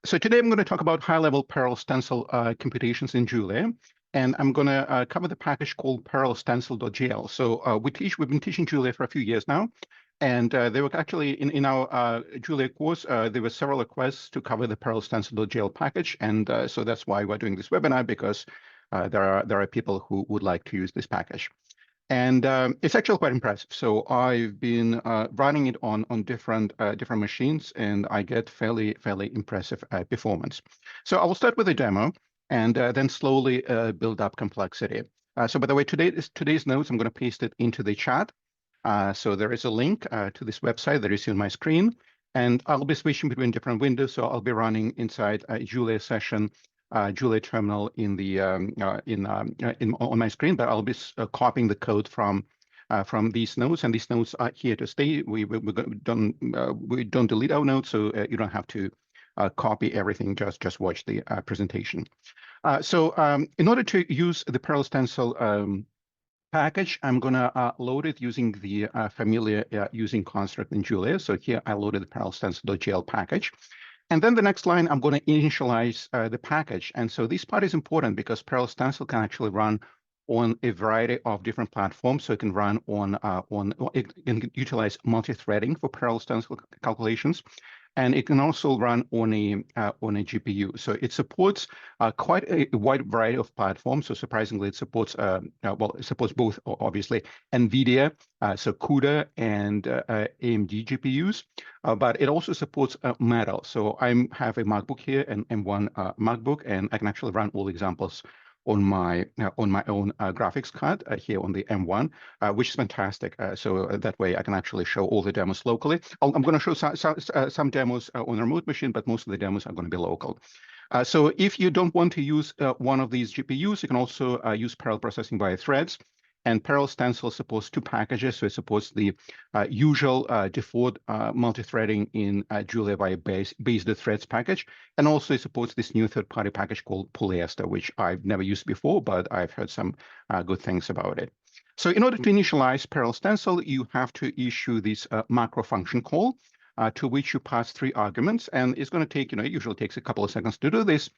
So today I'm going to talk about high-level parallel stencil computations in Julia, and I'm going to cover the package called parallel-stencil.jl. So we've been teaching Julia for a few years now, and there were actually in our Julia course there were several requests to cover the parallel-stencil.jl package, and so that's why we're doing this webinar, because there are people who would like to use this package. And it's actually quite impressive. So I've been running it on different machines, and I get fairly impressive performance. So I will start with a demo, and then slowly build up complexity. So by the way, today's notes, I'm going to paste it into the chat. So there is a link to this website that is on my screen, and I'll be switching between different windows. So I'll be running inside a Julia session, Julia terminal in the on my screen, but I'll be copying the code from these nodes, and these nodes are here to stay. We don't delete our nodes, so you don't have to copy everything. Just watch the presentation. So in order to use the parallel stencil package, I'm going to load it using the familiar using construct in Julia. So here I loaded the parallel stencil.jl package. And then the next line, I'm going to initialize the package. And so this part is important because parallel stencil can actually run on a variety of different platforms. So it can run it can utilize multi-threading for parallel stencil calculations. And it can also run on a GPU. So it supports quite a wide variety of platforms. So surprisingly, it supports it supports both, obviously, NVIDIA, so CUDA and AMD GPUs, but it also supports Metal. So I have a MacBook here and M1 MacBook, and I can actually run all examples on my own graphics card here on the M1, which is fantastic. So that way I can actually show all the demos locally. I'm going to show some demos on a remote machine, but most of the demos are going to be local. So if you don't want to use one of these GPUs, you can also use parallel processing via threads. And parallel stencil supports two packages. So it supports the usual default multi-threading in Julia via base the threads package. And also it supports this new third-party package called Polyester, which I've never used before, but I've heard some good things about it. So in order to initialize parallel stencil, you have to issue this macro function call, to which you pass 3 arguments. And it's going to take, it usually takes a couple of seconds to do this.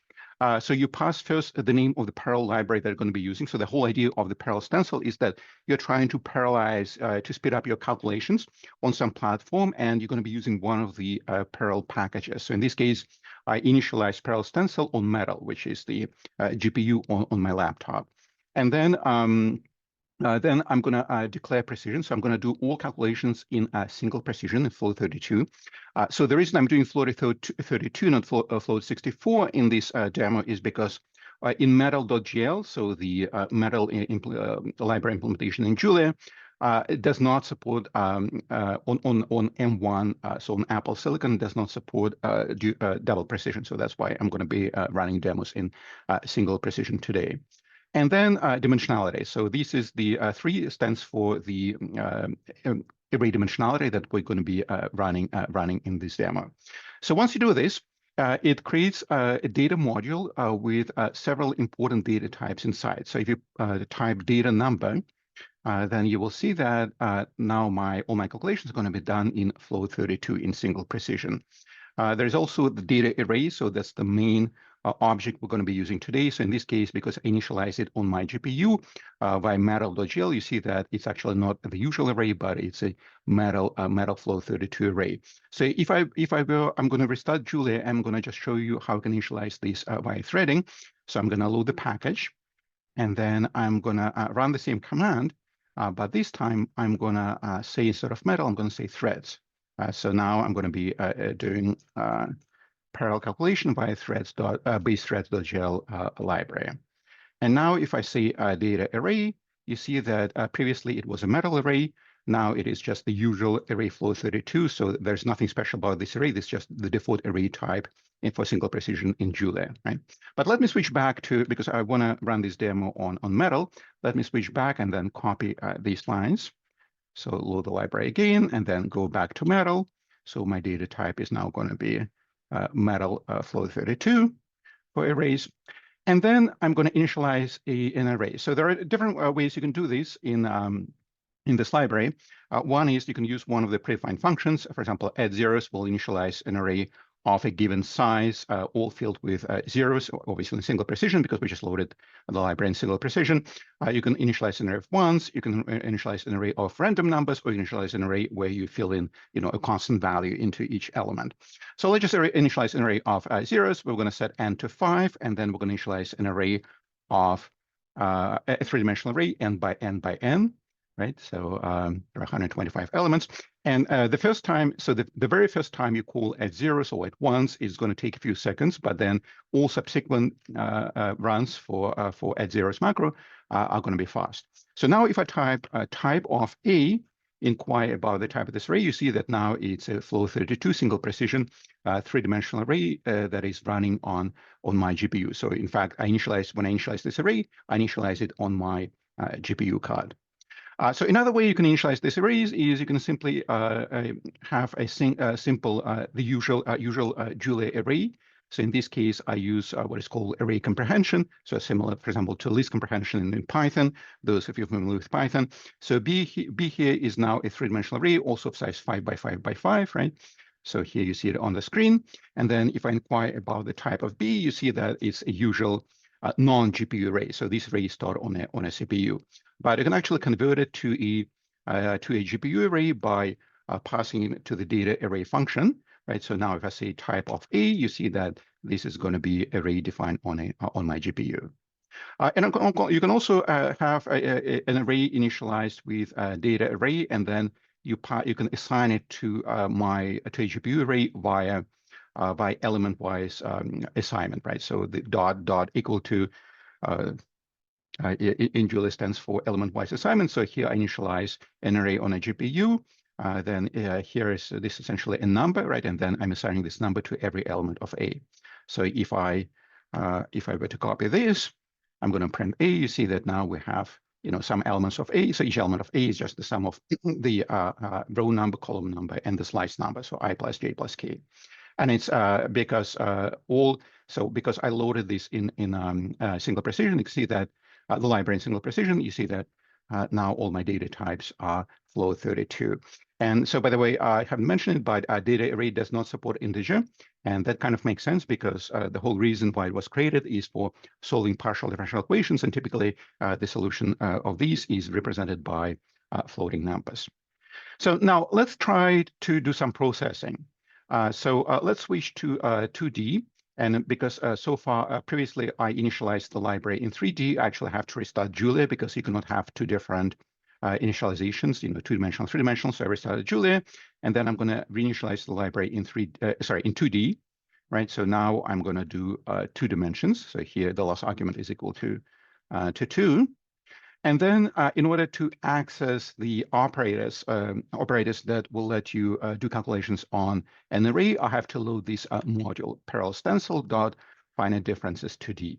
So you pass first the name of the parallel library that you're going to be using. So the whole idea of the parallel stencil is that you're trying to parallelize, to speed up your calculations on some platform, and you're going to be using one of the parallel packages. So in this case, I initialize parallel stencil on Metal, which is the GPU on my laptop. And then I'm going to declare precision. So I'm going to do all calculations in a single precision in float 32. So the reason I'm doing float 32, not float 64 in this demo is because in metal.jl, so the metal library implementation in Julia, it does not support on M1, so on Apple Silicon, does not support double precision. So that's why I'm going to be running demos in single precision today. And then dimensionality. So this is the 3 stands for the array dimensionality that we're going to be running in this demo. So once you do this, it creates a data module with several important data types inside. So if you type data number, then you will see that now all my calculations are going to be done in float 32 in single precision. There's also the data array. So that's the main object we're going to be using today. So in this case, because I initialize it on my GPU via metal.jl, you see that it's actually not the usual array, but it's a metal float 32 array. So I'm going to restart Julia. I'm going to just show you how I can initialize this via threading. So I'm going to load the package, and then I'm going to run the same command, but this time I'm going to say, instead of metal, I'm going to say threads. So now I'm going to be doing parallel calculation via base threads.jl library. And now if I say data array, you see that previously it was a metal array. Now it is just the usual array float 32. So there's nothing special about this array. This is just the default array type for single precision in Julia, right? But let me switch back to, because I want to run this demo on metal, let me switch back and then copy these lines. So load the library again, and then go back to metal. So my data type is now going to be metal float 32 for arrays. And then I'm going to initialize an array. So there are different ways you can do this in this library. One is you can use one of the predefined functions. For example, add zeros will initialize an array of a given size, all filled with zeros, obviously in single precision because we just loaded the library in single precision. You can initialize an array of ones, you can initialize an array of random numbers, or you initialize an array where you fill in, a constant value into each element. So let's just initialize an array of zeros. We're going to set n to 5, and then we're going to initialize an array of a three-dimensional array, n by n, right? So there are 125 elements. And the first time, so the very first time you call at zeros or at ones is going to take a few seconds, but then all subsequent runs for at zeros macro are going to be fast. So now if I type type of A, inquire about the type of this array, you see that now it's a flow 32 single precision three-dimensional array that is running on my GPU. So in fact, when I initialize this array, I initialize it on my GPU card. So another way you can initialize this array is you can simply have a simple, the usual Julia array. So in this case, I use what is called array comprehension. So similar, for example, to list comprehension in Python, those of you familiar with Python. So B here is now a three-dimensional array, also of size 5 by 5 by 5, right? So here you see it on the screen. And then if I inquire about the type of B, you see that it's a usual non-GPU array. So these arrays start on a CPU. But you can actually convert it to a GPU array by passing it to the data array function, right? So now if I say type of A, you see that this is going to be array defined on my GPU. And you can also have an array initialized with data array, and then you can assign it to a GPU array via by element-wise assignment, right? So the dot equal to in Julia stands for element-wise assignment. So here I initialize an array on a GPU. Then here is this essentially a number, right? And then I'm assigning this number to every element of A. So if I were to copy this, I'm going to print A. You see that now we have some elements of A. So each element of A is just the sum of the row number, column number, and the slice number. So I plus J plus K. And it's because because I loaded this in single precision, you can see that the library in single precision, you see that now all my data types are flow 32. And so, by the way, I haven't mentioned it, but data array does not support integer. And that kind of makes sense because the whole reason why it was created is for solving partial differential equations. And typically, the solution of these is represented by floating numbers. So now let's try to do some processing. So let's switch to 2D. And because so far, previously, I initialized the library in 3D, I actually have to restart Julia because you cannot have two different initializations, two-dimensional, three-dimensional. So I restarted Julia, and then I'm going to reinitialize the library in 2D, right? So now I'm going to do 2 dimensions. So here, the last argument is equal to 2. And then in order to access the operators that will let you do calculations on an array, I have to load this module, parallel stencil dot finite differences 2D.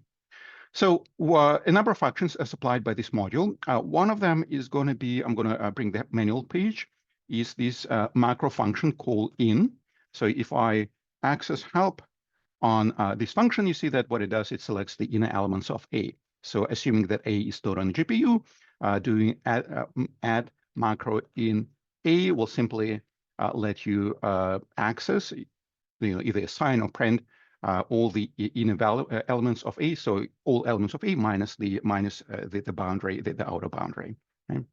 So a number of functions are supplied by this module. One of them is going to be, I'm going to bring the manual page, is this macro function called in. So if I access help on this function, you see that what it does, it selects the inner elements of A. So assuming that A is stored on the GPU, doing add macro in A will simply let you access, either assign or print all the inner elements of A. So all elements of A minus the boundary, the outer boundary. Okay?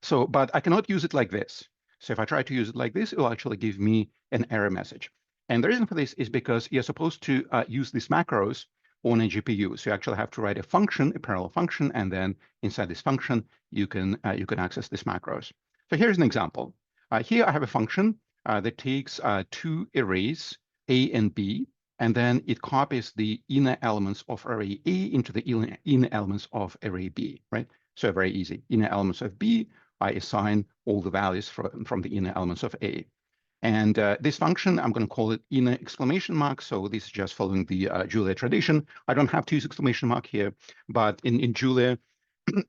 So, but I cannot use it like this. So if I try to use it like this, it will actually give me an error message. And the reason for this is because you're supposed to use these macros on a GPU. So you actually have to write a function, a parallel function, and then inside this function, you can access these macros. So here's an example. Here I have a function that takes 2 arrays, A and B, and then it copies the inner elements of array A into the inner elements of array B, right? So very easy. Inner elements of B, I assign all the values from the inner elements of A. And this function, I'm going to call it inner exclamation mark. So this is just following the Julia tradition. I don't have to use exclamation mark here, but in Julia,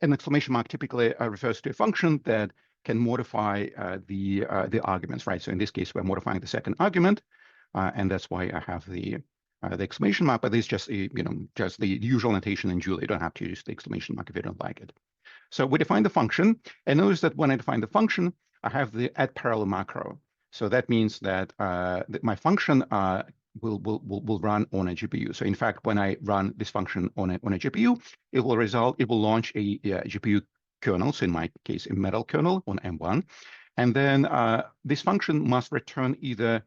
an exclamation mark typically refers to a function that can modify the arguments, right? So in this case, we're modifying the second argument, and that's why I have the exclamation mark. But this is just just the usual notation in Julia. You don't have to use the exclamation mark if you don't like it. So we define the function, and notice that when I define the function, I have the add parallel macro. So that means that, that my function will run on a GPU. So in fact, when I run this function on a GPU, it will launch a GPU kernel. So in my case, a metal kernel on M1. And then this function must return either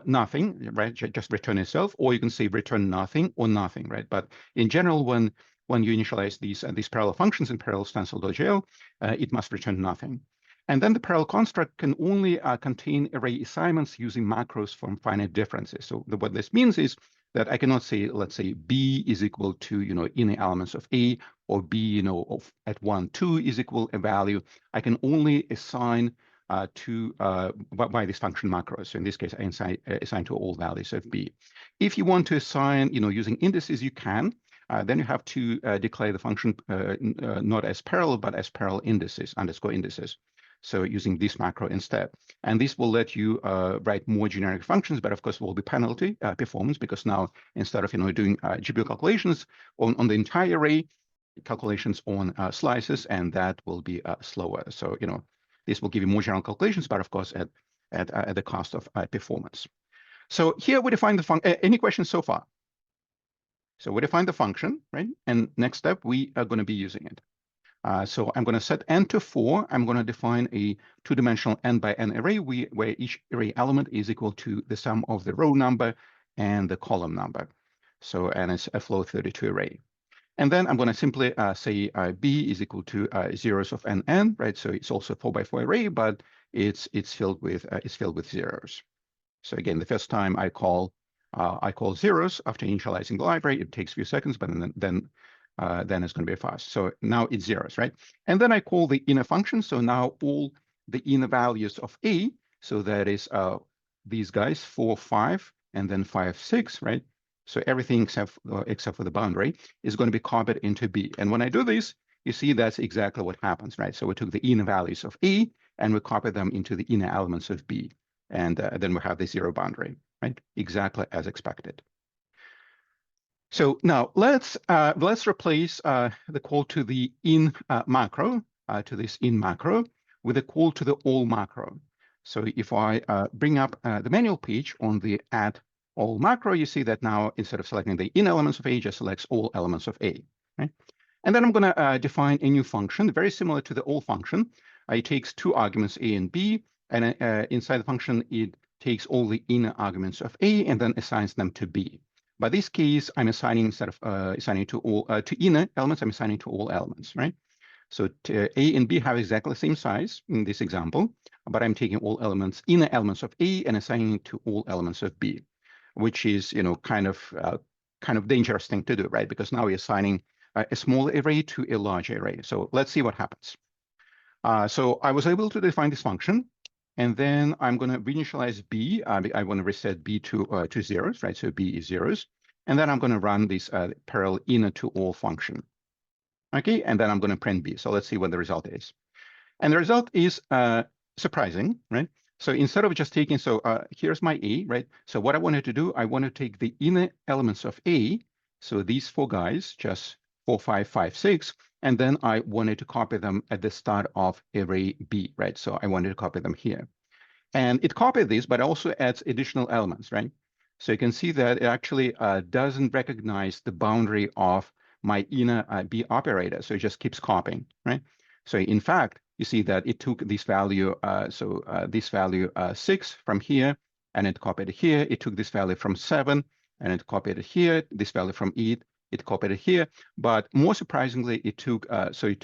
nothing, right? Just return itself, or you can say return nothing or nothing, right? But in general, when you initialize these parallel functions in parallel stencil.jl, it must return nothing. And then the parallel construct can only contain array assignments using macros from finite differences. So what this means is that I cannot say, let's say, B is equal to, inner elements of A, or B, at 1, 2 is equal a value. I can only assign by this function macros. So in this case, I assign to all values of B. If you want to assign, using indices, you can. Then you have to declare the function not as parallel, but as parallel indices, underscore indices. So using this macro instead. And this will let you write more generic functions, but of course will be penalty performance, because now instead of doing GPU calculations on the entire array, calculations on slices, and that will be slower. So this will give you more general calculations, but of course at the cost of performance. So here we define the function. Any questions so far? So we define the function, right? And next step, we are going to be using it. So I'm going to set n to 4. I'm going to define a two-dimensional n by n array where each array element is equal to the sum of the row number and the column number. So, and it's a flow 32 array. And then I'm going to simply say b is equal to zeros of n, right? So it's also a 4x4 array, but it's filled with zeros. So again, the first time I call zeros after initializing the library, it takes a few seconds, but then it's going to be fast. So now it's zeros, right? And then I call the inner function. So now all the inner values of A, so that is these guys, 4, 5, and then 5, 6, right? So everything except for the boundary is going to be copied into B. And when I do this, you see that's exactly what happens, right? So we took the inner values of A and we copied them into the inner elements of B. And then we have the zero boundary, right? Exactly as expected. So now let's replace the call to the in macro, to this in macro, with a call to the all macro. So if I bring up the manual page on the add all macro, you see that now instead of selecting the in elements of A, just selects all elements of A, right? And then I'm going to define a new function, very similar to the all function. It takes two arguments, A and B, and inside the function, it takes all the inner arguments of A and then assigns them to B. By this case, I'm assigning, instead of assigning to all to inner elements, I'm assigning to all elements, right? So A and B have exactly the same size in this example, but I'm taking all elements, inner elements of A, and assigning to all elements of B, which is kind of dangerous thing to do, right? Because now we're assigning a small array to a large array. So let's see what happens. So I was able to define this function. And then I'm going to reinitialize B. I want to reset B to zeros, right? So B is zeros. And then I'm going to run this parallel inner to all function. Okay, and then I'm going to print B. So let's see what the result is. And the result is surprising, right? So instead of just taking, here's my A, right? So what I wanted to do, I want to take the inner elements of A. So these four guys, just 4, 5, 5, 6. And then I wanted to copy them at the start of array B, right? So I wanted to copy them here. And it copied these, but also adds additional elements, right? So you can see that it actually doesn't recognize the boundary of my inner B operator. So it just keeps copying, right? So in fact, you see that it took this value, this value 6 from here, and it copied it here. It took this value from 7, and it copied it here. This value from 8, it copied it here. But more surprisingly, it took let's say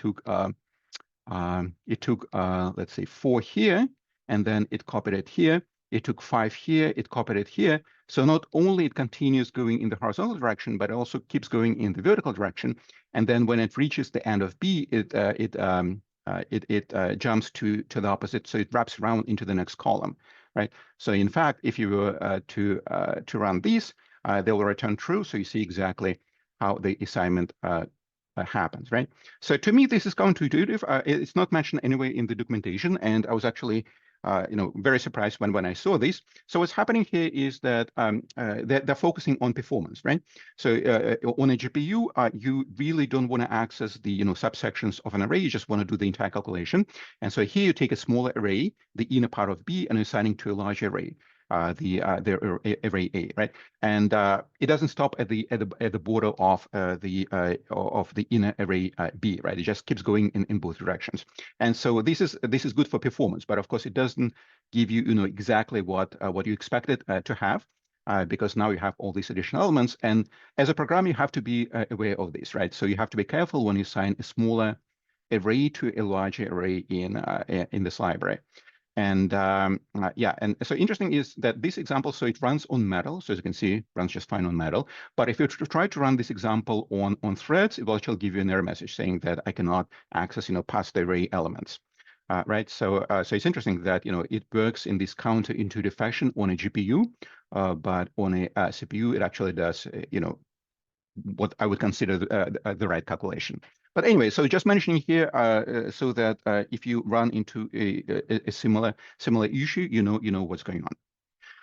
4 here, and then it copied it here. It took 5 here, it copied it here. So not only it continues going in the horizontal direction, but it also keeps going in the vertical direction. And then when it reaches the end of B, it jumps to the opposite. So it wraps around into the next column, right? So in fact, if you were to run these, they will return true. So you see exactly how the assignment happens, right? So to me, this is counterintuitive. It's not mentioned anywhere in the documentation, and I was actually very surprised when I saw this. So what's happening here is that they're focusing on performance, right? So on a GPU, you really don't want to access the subsections of an array. You just want to do the entire calculation. And so here you take a smaller array, the inner part of B, and assigning to a large array. The array A, right? And it doesn't stop at the border of the inner array B, right? It just keeps going in both directions. And so this is good for performance, but of course it doesn't give you exactly what you expected to have. Because now you have all these additional elements, and as a programmer, you have to be aware of this, right? So you have to be careful when you assign a smaller array to a larger array in this library. And yeah, and so interesting is that this example, so it runs on Metal. So as you can see, it runs just fine on Metal. But if you try to run this example on Threads, it will actually give you an error message saying that I cannot access, past array elements. Right, so it's interesting that it works in this counterintuitive fashion on a GPU, but on a CPU, it actually does what I would consider the right calculation. But anyway, so just mentioning here so that if you run into a similar issue, you know what's going on.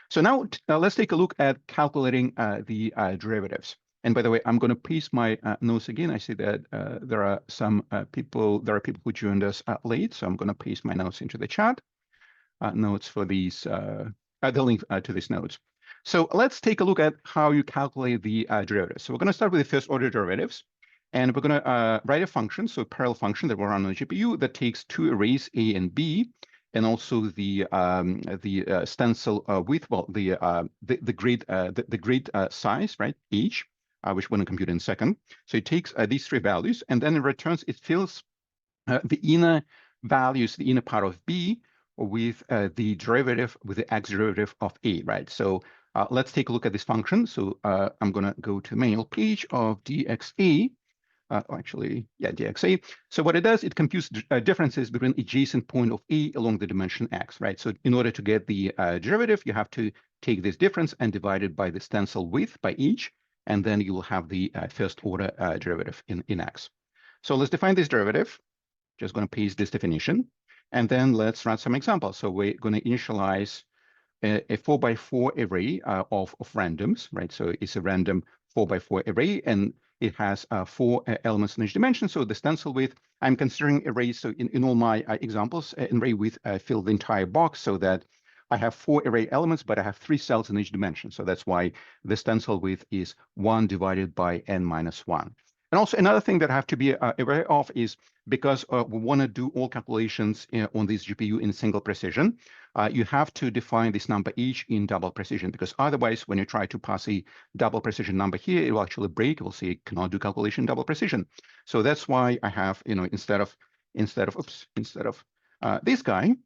So now let's take a look at calculating the derivatives. And by the way, I'm going to paste my notes again. I see that there are people who joined us late, so I'm going to paste my notes into the chat. Notes for these, the link to these notes. So let's take a look at how you calculate the derivatives. So we're going to start with the first order derivatives, and we're going to write a function, so a parallel function that will run on the GPU that takes two arrays A and B, and also the stencil width, well, the grid size, right, H, which we're going to compute in a second. So it takes these three values, and then it fills the inner values, the inner part of B, with the derivative, with the x derivative of A, right? So let's take a look at this function. So I'm going to go to the manual page of dxa. Dxa. So what it does, it computes differences between adjacent point of A along the dimension x, right? So in order to get the derivative, you have to take this difference and divide it by the stencil width by each, and then you will have the first order derivative in x. So let's define this derivative. Just going to paste this definition, and then let's run some examples. So we're going to initialize a 4x4 array of randoms, right? So it's a random 4x4 array, and it has 4 elements in each dimension. So the stencil width, I'm considering arrays. So in all my examples, an array width fill the entire box so that I have 4 array elements, but I have 3 cells in each dimension. So that's why the stencil width is 1 divided by n minus 1. And also another thing that I have to be aware of is because we want to do all calculations on this GPU in single precision, you have to define this number each in double precision, because otherwise when you try to pass a double precision number here, it will actually break. It will say it cannot do calculation in double precision. So that's why I have, instead of this guy,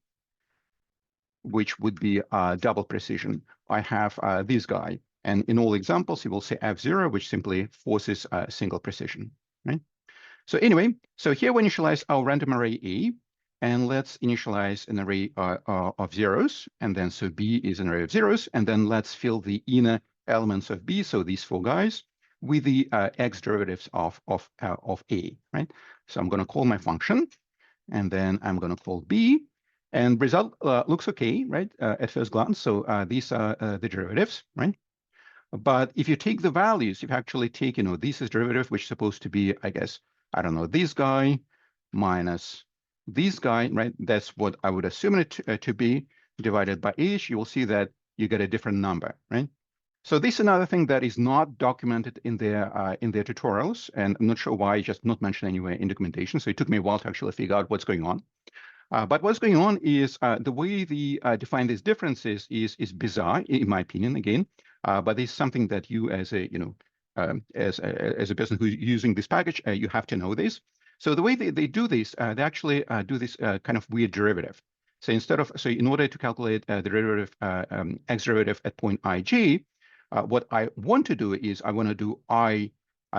which would be double precision, I have this guy. And in all examples, it will say F0, which simply forces single precision, right? So anyway, so here we initialize our random array A, and let's initialize an array of zeros, and then so B is an array of zeros, and then let's fill the inner elements of B, so these 4 guys, with the x derivatives of A, right? So I'm going to call my function, and then I'm going to call B, and result looks okay, right, at first glance. So these are the derivatives, right? But if you take the values, if you actually take, this is derivative, which is supposed to be, I guess, I don't know, this guy minus this guy, right? That's what I would assume it to be, divided by h, you will see that you get a different number, right? So this is another thing that is not documented in their tutorials, and I'm not sure why, just not mentioned anywhere in documentation. So it took me a while to actually figure out what's going on. But what's going on is the way they define these differences is bizarre, in my opinion, again. But this is something that you, as a as a person who's using this package, you have to know this. So the way they do this, they actually do this kind of weird derivative. So in order to calculate the derivative, x derivative at point ij, what I want to do is I want to do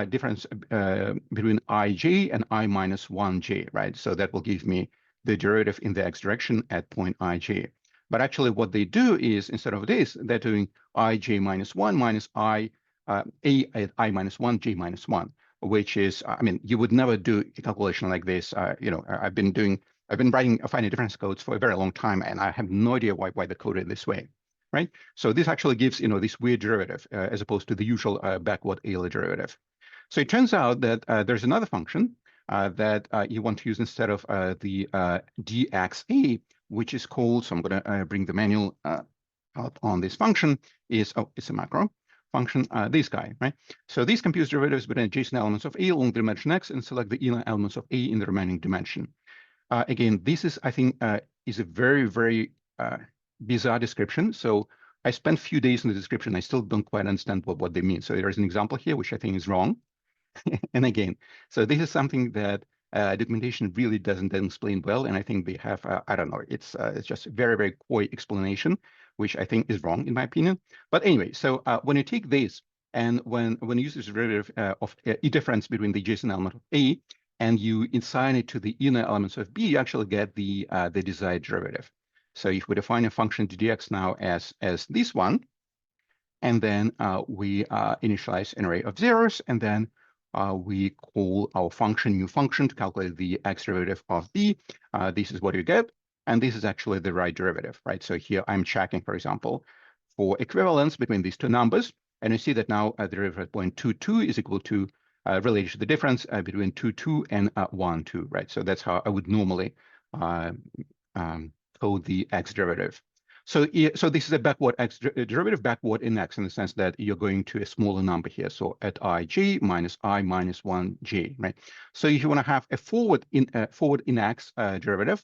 difference between ij and I minus 1j, right? So that will give me the derivative in the x direction at point ij. But actually what they do is, instead of this, they're doing ij minus 1 minus a at I minus 1, j minus 1, which is, I mean, you would never do a calculation like this. I've been doing I've been writing finite difference codes for a very long time, and I have no idea why they're coded this way, right? So this actually gives this weird derivative as opposed to the usual backward Euler derivative. So it turns out that there's another function that you want to use instead of the dxa, which is called. So I'm going to bring the manual out on this function. It's a macro function, this guy, right? So these computes derivatives between adjacent elements of A along the dimension X and select the inner elements of A in the remaining dimension. Again, this is, I think, is a very, very bizarre description. So I spent a few days in the description. I still don't quite understand what they mean. So there's an example here, which I think is wrong. And again, so this is something that documentation really doesn't explain well. And I think they have, I don't know, it's just a very, very coy explanation, which I think is wrong in my opinion. But anyway, so when you take this and when you use this derivative of E difference between the adjacent element of A and you assign it to the inner elements of B, you actually get the desired derivative. So if we define a function dx now as this one, and then we initialize an array of zeros, and then we call our function new function to calculate the x derivative of b. This is what you get, and this is actually the right derivative, right? So here I'm checking, for example, for equivalence between these two numbers, and you see that now the derivative at point 2, 2 is equal to related to the difference between 2, 2 and 1, 2, right? So that's how I would normally code the x derivative. So this is a backward x derivative backward in x in the sense that you're going to a smaller number here. So at ij minus I minus 1j, right? So if you want to have a forward in x derivative,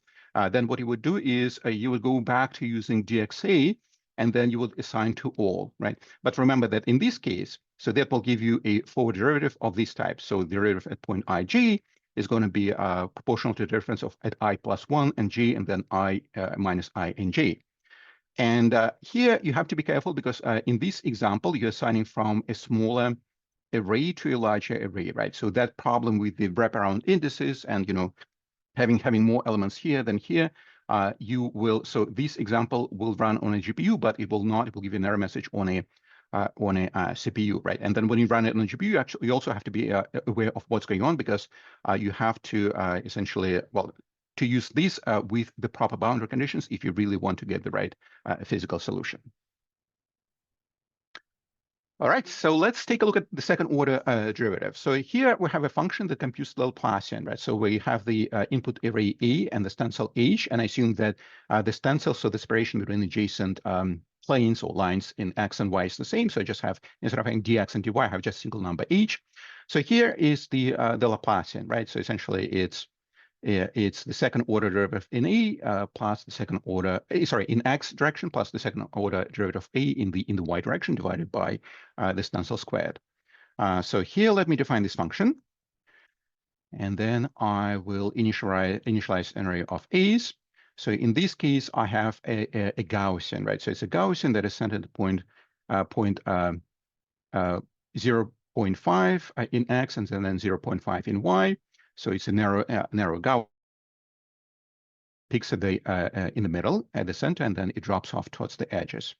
then what you would do is you would go back to using dxa, and then you would assign to all, right? But remember that in this case, so that will give you a forward derivative of this type. So the derivative at point ij is going to be proportional to the difference of at I plus 1 and j, and then I minus I and j. And here you have to be careful because in this example, you're assigning from a smaller array to a larger array, right? So that problem with the wraparound indices and, having more elements here than here, so this example will run on a GPU, but it will give you an error message on a CPU, right? And then when you run it on a GPU, you also have to be aware of what's going on because you have to essentially, to use these with the proper boundary conditions if you really want to get the right physical solution. All right, so let's take a look at the second order derivative. So here we have a function that computes the Laplacian, right? So we have the input array A and the stencil H, and I assume that the stencil, so the separation between adjacent planes or lines in X and Y is the same. So I just have, instead of having dx and dy, I have just single number H. So here is the Laplacian, right? So essentially it's the second order derivative in A plus the second order, in X direction plus the second order derivative of A in the Y direction divided by the stencil squared. So here, let me define this function. And then I will initialize an array of A's. So in this case, I have a Gaussian, right? So it's a Gaussian that is centered at point 0.5 in X and then 0.5 in Y. So it's a narrow Gaussian, peaks at in the middle at the center, and then it drops off towards the edges.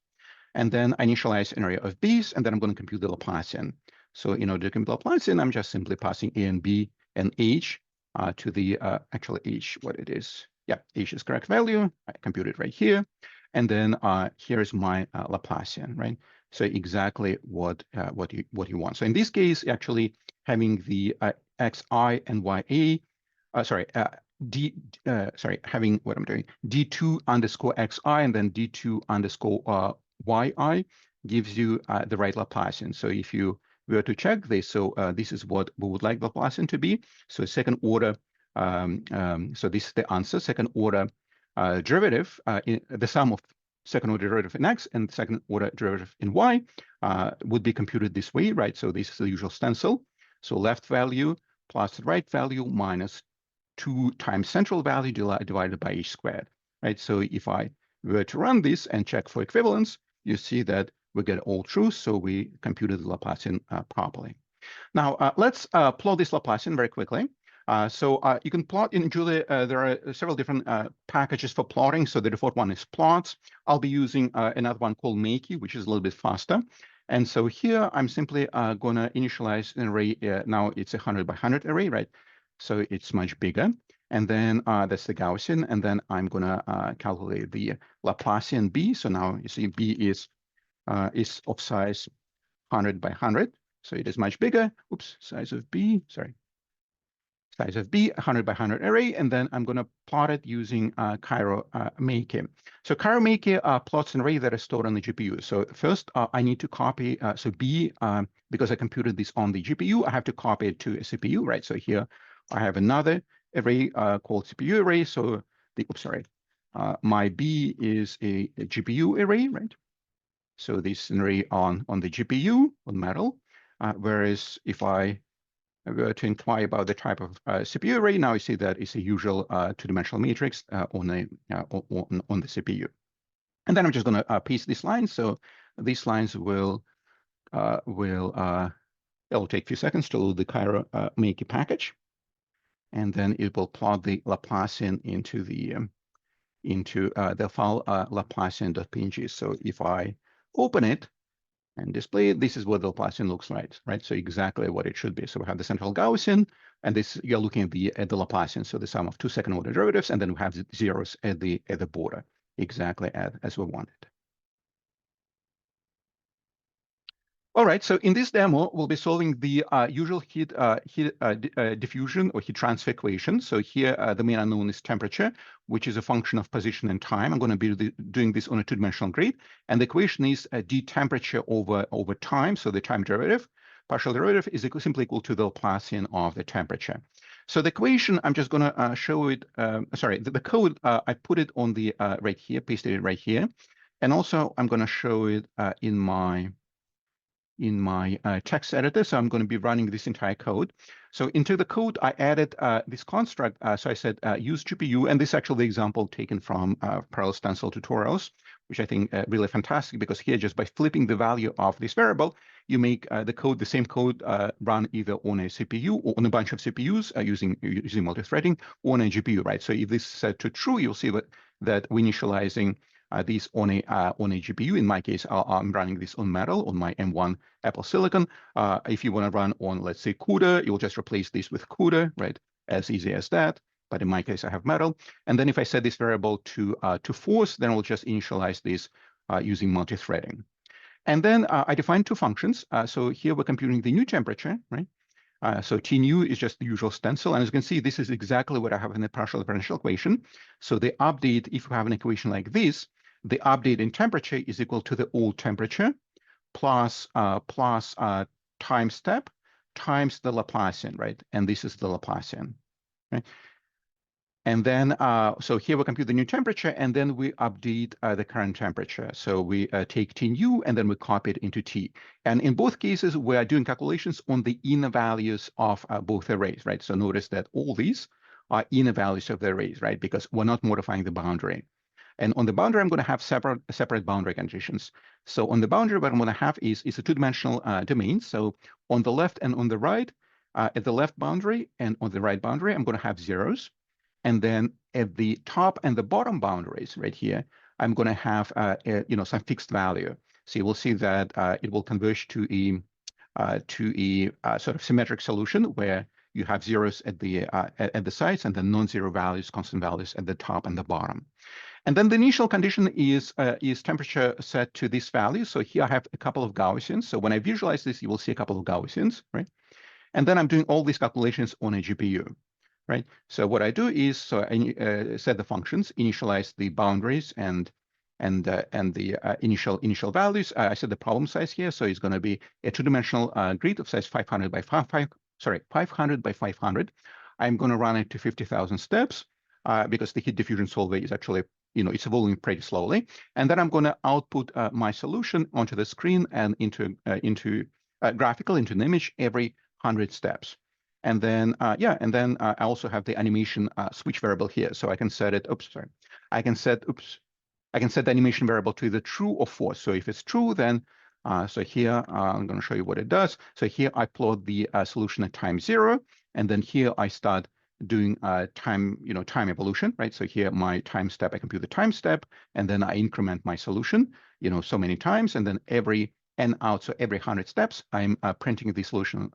And then I initialize an array of B's, and then I'm going to compute the Laplacian. So in order to compute the Laplacian, I'm just simply passing A and B and H to the actually H, what it is. Yeah, H is correct value. I compute it right here. And then here's my Laplacian, right? So exactly what you want. So in this case, actually having the xi and ya, having what I'm doing, d2 underscore xi and then d2 underscore yi gives you the right Laplacian. So if you were to check this, so this is what we would like the Laplacian to be. So second order, so this is the answer, second order derivative, the sum of second order derivative in X and second order derivative in Y would be computed this way, right? So this is the usual stencil. So left value plus the right value minus 2 times central value divided by H squared, right? So if I were to run this and check for equivalence, you see that we get all true, so we computed the Laplacian properly. Now, let's plot this Laplacian very quickly. So you can plot in Julia. There are several different packages for plotting. So the default one is plots. I'll be using another one called Makey, which is a little bit faster. And so here I'm simply going to initialize an array. Now it's a 100 by 100 array, right? So it's much bigger. And then that's the Gaussian. And then I'm going to calculate the Laplacian B. So now you see B is of size 100 by 100. So it is much bigger. Oops, size of B, sorry. Size of B, 100 by 100 array, and then I'm going to plot it using Cairo Make. So Cairo Make plots an array that is stored on the GPU. So first, I need to copy, so B, because I computed this on the GPU, I have to copy it to a CPU, right? So here I have another array called CPU array. So my B is a GPU array, right? So this array on the GPU, on metal, whereas if I were to inquire about the type of CPU array, now you see that it's a usual two-dimensional matrix on the CPU. And then I'm just going to paste these lines. So these lines it'll take a few seconds to load the Cairo Make package, and then it will plot the Laplacian into the file Laplacian.png. So if I open it and display it, this is what the Laplacian looks like, right? So exactly what it should be. So we have the central Gaussian, and this you're looking at the Laplacian, so the sum of two second-order derivatives, and then we have the zeros at the border, exactly as we wanted. All right, so in this demo, we'll be solving the usual heat diffusion or heat transfer equation. So here, the main unknown is temperature, which is a function of position and time. I'm going to be doing this on a two-dimensional grid. And the equation is d temperature over time. So the time derivative, partial derivative, is simply equal to the Laplacian of the temperature. So the equation, I'm just going to show it. The code, I put it on the right here, pasted it right here. And also, I'm going to show it in my text editor. So I'm going to be running this entire code. So into the code, I added this construct. So I said use GPU, and this is actually the example taken from parallel stencil tutorials, which I think really fantastic, because here, just by flipping the value of this variable, you make the same code run either on a CPU or on a bunch of CPUs using multi-threading, or on a GPU, right? So if this is set to true, you'll see that we're initializing these on a GPU. In my case, I'm running this on metal on my M1 Apple Silicon. If you want to run on, let's say, CUDA, you'll just replace this with CUDA, right? As easy as that. But in my case, I have metal. And then if I set this variable to force, then we'll just initialize this using multi-threading. And then I defined two functions. So here we're computing the new temperature, right? So T new is just the usual stencil. And as you can see, this is exactly what I have in the partial differential equation. So the update, if you have an equation like this, the update in temperature is equal to the old temperature plus time step times the Laplacian, right? And this is the Laplacian, right? And then, so here we compute the new temperature, and then we update the current temperature. So we take T new, and then we copy it into T. And in both cases, we are doing calculations on the inner values of both arrays, right? So notice that all these are inner values of the arrays, right? Because we're not modifying the boundary. And on the boundary, I'm going to have separate boundary conditions. So on the boundary, what I'm going to have is a two-dimensional domain. So on the left and on the right, at the left boundary and on the right boundary, I'm going to have zeros. And then at the top and the bottom boundaries right here, I'm going to have some fixed value. So you will see that it will converge to a sort of symmetric solution where you have zeros at the sides and then non-zero values, constant values at the top and the bottom. And then the initial condition is temperature set to this value. So here I have a couple of Gaussians. So when I visualize this, you will see a couple of Gaussians, right? And then I'm doing all these calculations on a GPU, right? So what I do is, so I set the functions, initialize the boundaries and the initial values. I set the problem size here. So it's going to be a two-dimensional grid of size 500 by 500. I'm going to run it to 50,000 steps because the heat diffusion solver is actually it's evolving pretty slowly. And then I'm going to output my solution onto the screen and into graphical, into an image every 100 steps. And then, I also have the animation switch variable here. So I can set it, I can set the animation variable to either true or false. So if it's true, then, so here, I'm going to show you what it does. So here I plot the solution at time 0. And then here I start doing time evolution, right? So here my time step, I compute the time step, and then I increment my solution, so many times, and then every n out, so every 100 steps, I'm printing the solution,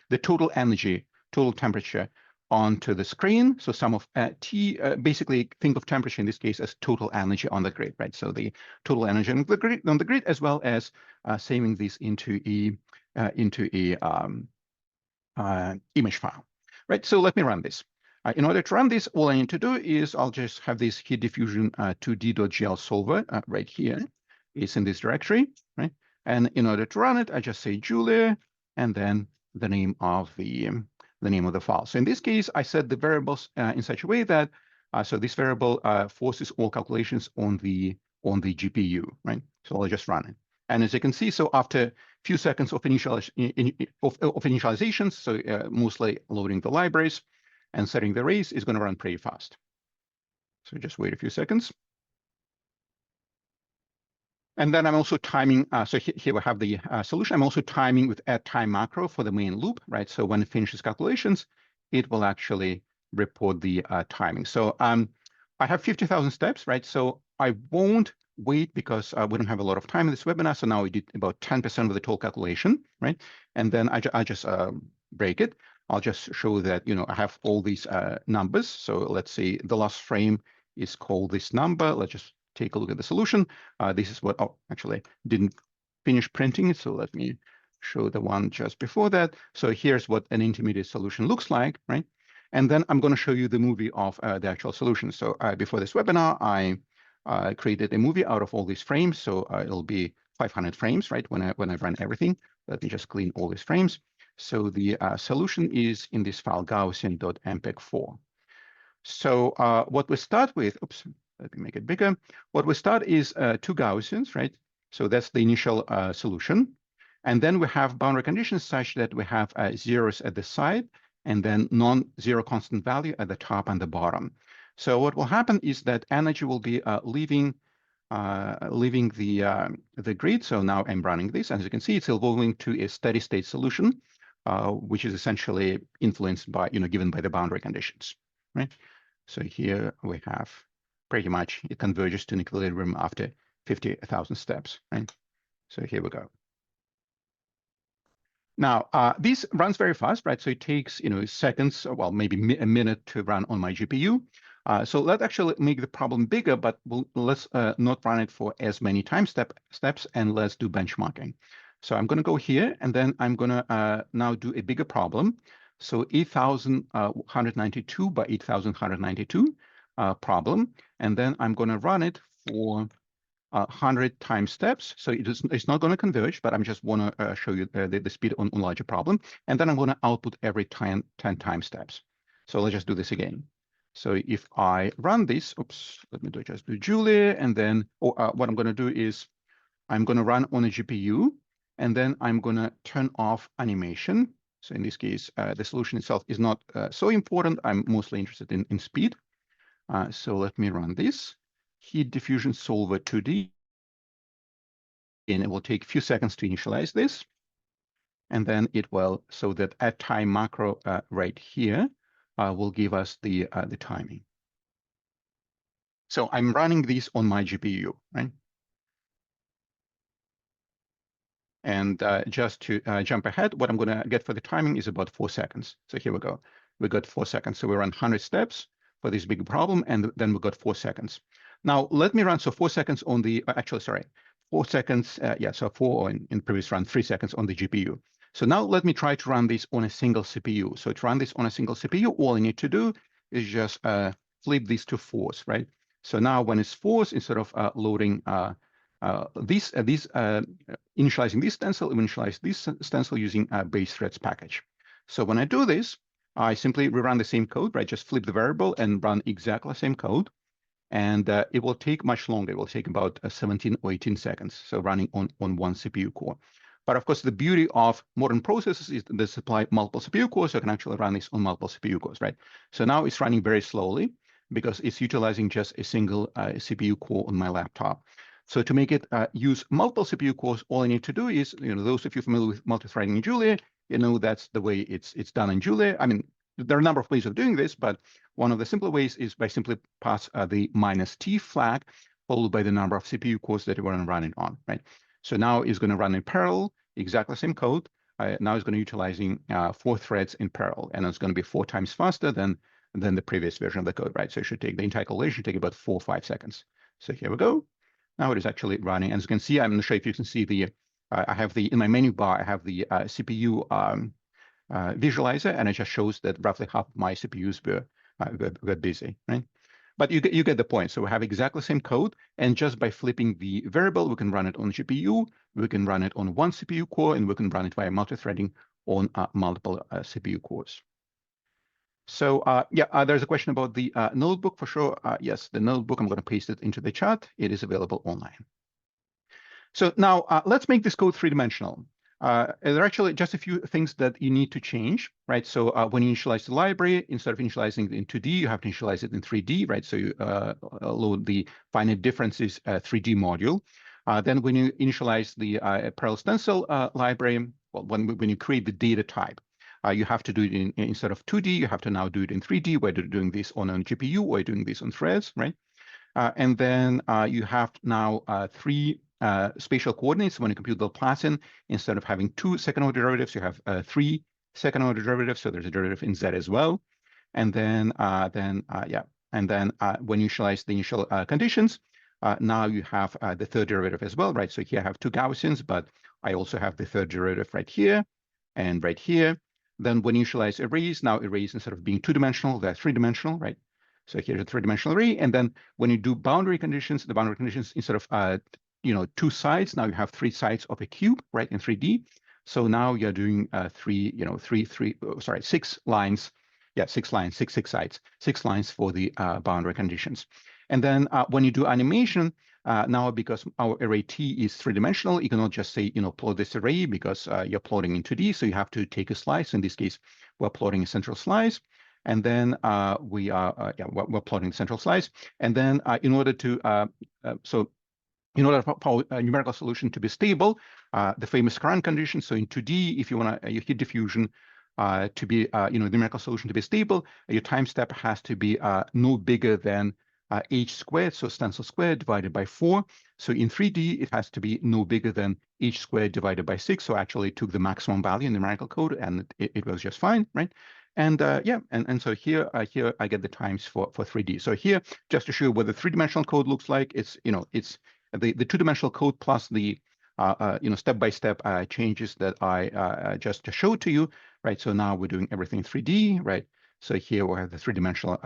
the total energy, total temperature onto the screen. So sum of T, basically think of temperature in this case as total energy on the grid, right? So the total energy on the grid, as well as saving this into a image file, right? So let me run this. In order to run this, all I need to do is I'll just have this heat diffusion 2D.gl solver right here. It's in this directory, right? And in order to run it, I just say Julia and then the name of the file. So in this case, I set the variables in such a way that so this variable forces all calculations on the GPU, right? So I'll just run it. And as you can see, so after a few seconds of initializations, so mostly loading the libraries and setting the arrays, is going to run pretty fast. So just wait a few seconds. And then I'm also timing, so here we have the solution. I'm also timing with add time macro for the main loop, right? So when it finishes calculations, it will actually report the timing. So I have 50,000 steps, right? So I won't wait because we don't have a lot of time in this webinar. So now we did about 10% of the total calculation, right? And then I just break it. I'll just show that, I have all these numbers. So let's say the last frame is called this number. Let's just take a look at the solution. This is what, actually didn't finish printing it. So let me show the one just before that. So here's what an intermediate solution looks like, right? And then I'm going to show you the movie of the actual solution. So before this webinar, I created a movie out of all these frames. So it'll be 500 frames, right? When I run everything, let me just clean all these frames. So the solution is in this file Gaussian.mpeg4. So what we start with, oops, let me make it bigger. What we start is 2 Gaussians, right? So that's the initial solution. And then we have boundary conditions such that we have zeros at the side and then non-zero constant value at the top and the bottom. So what will happen is that energy will be leaving the grid. So now I'm running this. As you can see, it's evolving to a steady state solution, which is essentially influenced by, given by the boundary conditions, right? So here we have pretty much it converges to an equilibrium after 50,000 steps, right? So here we go. Now, this runs very fast, right? So it takes, seconds, well, maybe a minute to run on my GPU. So let's actually make the problem bigger, but let's not run it for as many steps, and let's do benchmarking. So I'm going to go here, and then I'm going to now do a bigger problem. So 8,192 by 8,192 problem, and then I'm going to run it for 100 time steps. So it's not going to converge, but I'm just want to show you the speed on larger problem. And then I'm going to output every 10 time steps. So let's just do this again. So if I run this, oops, let me just do Julia. And then what I'm going to do is I'm going to run on a GPU, and then I'm going to turn off animation. So in this case, the solution itself is not so important. I'm mostly interested in speed. So let me run this. Heat diffusion solver 2D, and it will take a few seconds to initialize this. And then it will, so that add time macro right here will give us the timing. So I'm running this on my GPU, right? And just to jump ahead, what I'm going to get for the timing is about 4 seconds. So here we go. We got 4 seconds. So we run 100 steps for this big problem, and then we got 4 seconds. Now, let me run, so 4 seconds on the, actually, sorry, 4 seconds, yeah, so 4 in previous run, 3 seconds on the GPU. So now let me try to run this on a single CPU. So to run this on a single CPU, all I need to do is just flip these to false, right? So now when it's false, instead of loading initializing this stencil, initialize this stencil using a base threads package. So when I do this, I simply rerun the same code, right? Just flip the variable and run exactly the same code. And it will take much longer. It will take about 17 or 18 seconds. So running on one CPU core. But of course, the beauty of modern processors is they supply multiple CPU cores. So I can actually run this on multiple CPU cores, right? So now it's running very slowly because it's utilizing just a single CPU core on my laptop. So to make it use multiple CPU cores, all I need to do is, those of you familiar with multi-threading in Julia, that's the way it's done in Julia. I mean, there are a number of ways of doing this, but one of the simpler ways is by simply pass the -t flag followed by the number of CPU cores that you want to run it on, right? So now it's going to run in parallel, exactly the same code, now it's going to utilizing 4 threads in parallel, and it's going to be 4 times faster than the previous version of the code, right? So it should take the entire calculation, take about 4 or 5 seconds. So here we go. Now it is actually running. As you can see, I'm going to show if you can see the, I have the, in my menu bar, I have the CPU visualizer, and it just shows that roughly half of my CPUs were busy, right? But you get the point. So we have exactly the same code, and just by flipping the variable, we can run it on GPU, we can run it on one CPU core, and we can run it via multi-threading on multiple CPU cores. So yeah, there's a question about the notebook for sure. Yes, the notebook, I'm going to paste it into the chat. It is available online. So now let's make this code three-dimensional. There are actually just a few things that you need to change, right? So when you initialize the library, instead of initializing it in 2D, you have to initialize it in 3D, right? So you load the finite differences 3D module. Then when you initialize the parallel stencil library, well, when you create the data type, you have to do it instead of 2D, you have to now do it in 3D, whether you're doing this on a GPU or you're doing this on threads, right? And then you have now 3 spatial coordinates. When you compute the Laplacian, instead of having 2 second-order derivatives, you have 3 second-order derivatives. So there's a derivative in Z as well. And then yeah, and then when you initialize the initial conditions, now you have the third derivative as well, right? So here I have 2 Gaussians, but I also have the third derivative right here and right here. Then when you initialize arrays, now arrays, instead of being 2-dimensional, they're 3-dimensional, right? So here's a 3-dimensional array. And then when you do boundary conditions, the boundary conditions, instead of 2 sides, now you have 3 sides of a cube, right, in 3D. So now you're doing 6 lines. Yeah, 6 lines, six sides, 6 lines for the boundary conditions. And then when you do animation, now because our array T is 3-dimensional, you cannot just say, plot this array because you're plotting in 2D. So you have to take a slice. In this case, we're plotting a central slice. And then we're plotting the central slice. And then in order for a numerical solution to be stable, the famous current condition. So in 2D, if you want your heat diffusion to be, the numerical solution to be stable, your time step has to be no bigger than h squared, so stencil squared divided by 4. So in 3D, it has to be no bigger than h squared divided by 6. So actually it took the maximum value in the numerical code, and it was just fine, right? And yeah, and so here I get the times for 3D. So here, just to show you what the 3-dimensional code looks like, it's it's the 2-dimensional code plus the step-by-step changes that I just showed to you, right? So now we're doing everything 3D, right? So here we have the three-dimensional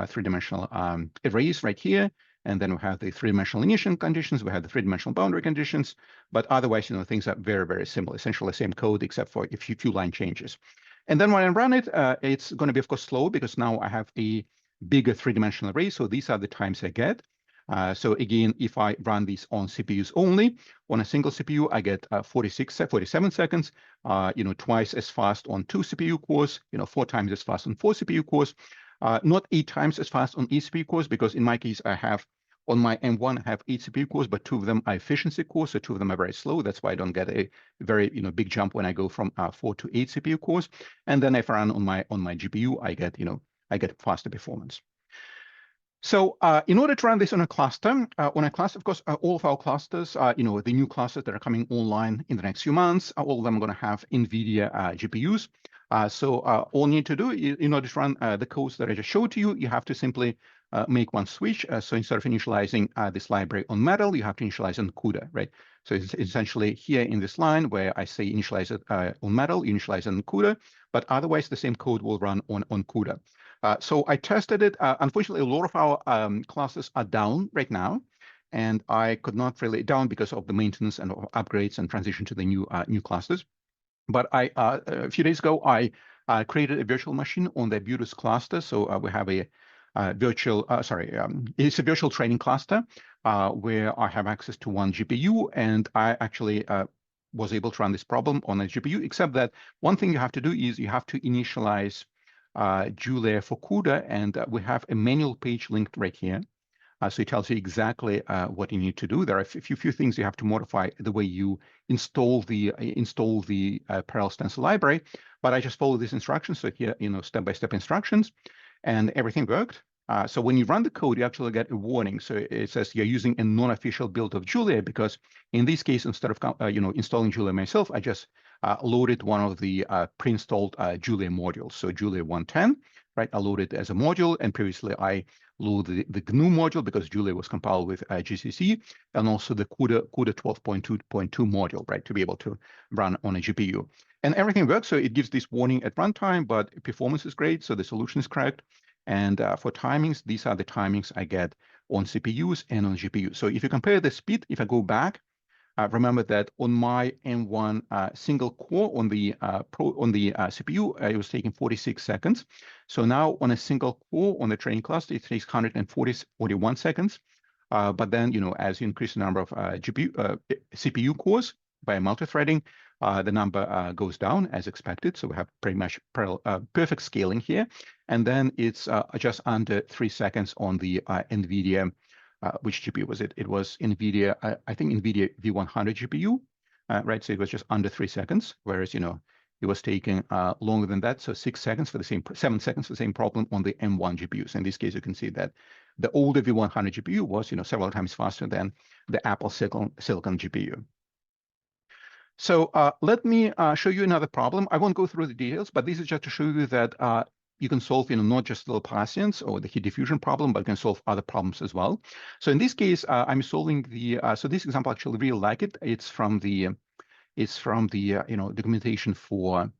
arrays right here, and then we have the 3-dimensional initial conditions, we have the 3-dimensional boundary conditions, but otherwise, things are very, very similar, essentially the same code except for a few line changes. And then when I run it, it's going to be, of course, slow because now I have a bigger 3-dimensional array. So these are the times I get. So again, if I run these on CPUs only, on a single CPU, I get 47 seconds, twice as fast on 2 CPU cores, 4 times as fast on 4 CPU cores, not 8 times as fast on 8 CPU cores, because in my case, I have on my M1, I have 8 CPU cores, but 2 of them are efficiency cores, so 2 of them are very slow. That's why I don't get a very big jump when I go from 4 to 8 CPU cores. And then if I run on my GPU, I get faster performance. So in order to run this on a cluster, of course, all of our clusters, the new clusters that are coming online in the next few months, all of them are going to have NVIDIA GPUs. So all you need to do in order to run the codes that I just showed to you, you have to simply make one switch. So instead of initializing this library on Metal, you have to initialize on CUDA, right? So it's essentially here in this line where I say initialize it on Metal, initialize it on CUDA, but otherwise the same code will run on CUDA. So I tested it. Unfortunately, a lot of our classes are down right now, and I could not really down because of the maintenance and upgrades and transition to the new clusters. But a few days ago, I created a virtual machine on the Butus cluster. So we have a it's a virtual training cluster where I have access to one GPU, and I actually was able to run this problem on a GPU, except that one thing you have to do is you have to initialize Julia for CUDA, and we have a manual page linked right here. So it tells you exactly what you need to do. There are a few things you have to modify the way you install the parallel stencil library, but I just follow these instructions. So here, step-by-step instructions, and everything worked. So when you run the code, you actually get a warning. So it says you're using a non-official build of Julia, because in this case, instead of installing Julia myself, I just loaded one of the pre-installed Julia modules. So Julia 110, right? I loaded as a module, and previously I loaded the GNU module because Julia was compiled with GCC, and also the CUDA 12.2.2 module, right, to be able to run on a GPU. And everything works, so it gives this warning at runtime, but performance is great, so the solution is correct. And for timings, these are the timings I get on CPUs and on GPUs. So if you compare the speed, if I go back, remember that on my M1 single core on the CPU, it was taking 46 seconds. So now on a single core on the training cluster, it takes 141 seconds. But then, as you increase the number of CPU cores by multi-threading, the number goes down as expected. So we have pretty much perfect scaling here. And then it's just under 3 seconds on the NVIDIA. Which GPU was it? It was NVIDIA, I think NVIDIA V100 GPU, right? So it was just under 3 seconds, whereas, it was taking longer than that. So 6 seconds for the same, 7 seconds for the same problem on the M1 GPUs. In this case, you can see that the older V100 GPU was, several times faster than the Apple Silicon GPU. So let me show you another problem. I won't go through the details, but this is just to show you that you can solve, not just the Laplacians or the heat diffusion problem, but you can solve other problems as well. So in this case, I'm solving the. So this example, I actually really like it. It's from the documentation for